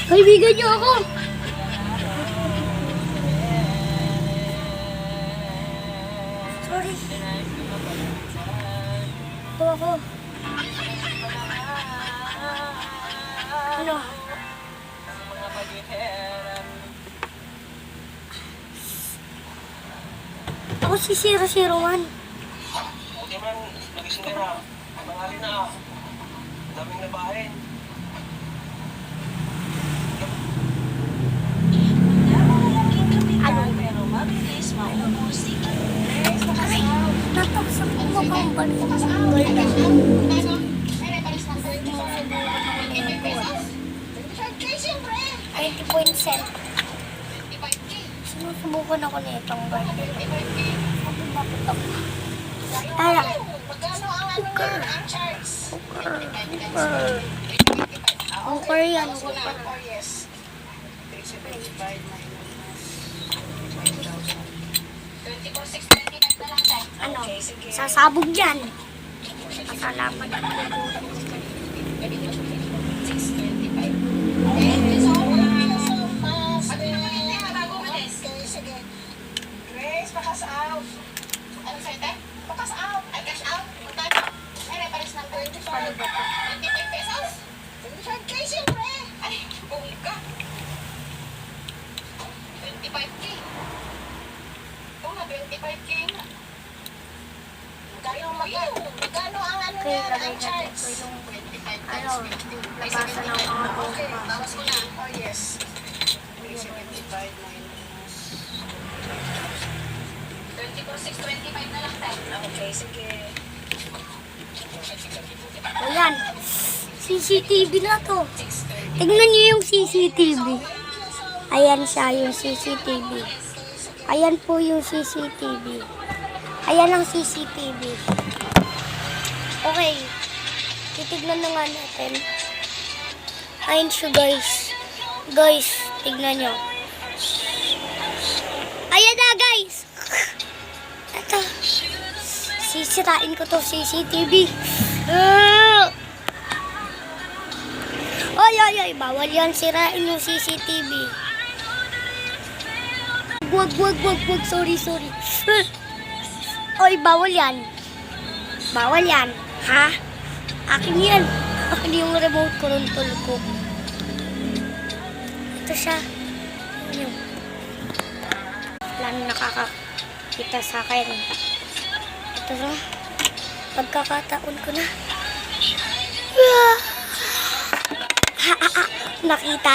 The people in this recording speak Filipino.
Kaibigan niyo ako! Sorry. Ito ako. Ano? Ako si 001. Buti man, nagising ka na. Mangali na. Daming nabahin. Ano? Ay, nataksak ko kang banong. Ay, 20.7. Sinusubukan ako na itong burger. Sabi bakit ako? Ala. Cooker yan. Cooker. Ano? Sasabog yan. Pasalamat ako. Grace, pakas out. Ano sa'yo, te? Pakas out. Ay, cash out. Magkano? Ay, reparis ng 25. 25 pesos? 25K, siyempre. Ay, buli ka. 25K. Oo nga, 25K nga. Magkano ang ano Okay, yan, lagay ang natin charge? ito yung 25 ano, labasan ng mga Okay, bomba. bawas ko na. Oh, yes. 75 minus 24,625 na lang tayo. Okay, sige. Ayan. CCTV na to. Tingnan niyo yung CCTV. Ayan siya, yung CCTV. Ayan po yung CCTV. Ayan ang CCTV. Okay. Titignan na nga natin. Ayan siya, guys. Guys, tignan nyo. Ayan na, guys. Ito. Sisirain ko to CCTV. Ay, ay, ay. Bawal yan. Sirain yung CCTV. Wag. Sorry. Oy, bawal yan. Bawal yan. Ha? Akin yan. Akin yung remote control ko. Ito siya. Ano? Wala na nakakakita sa akin. Ito na. Pagkakataon ko na. Nakita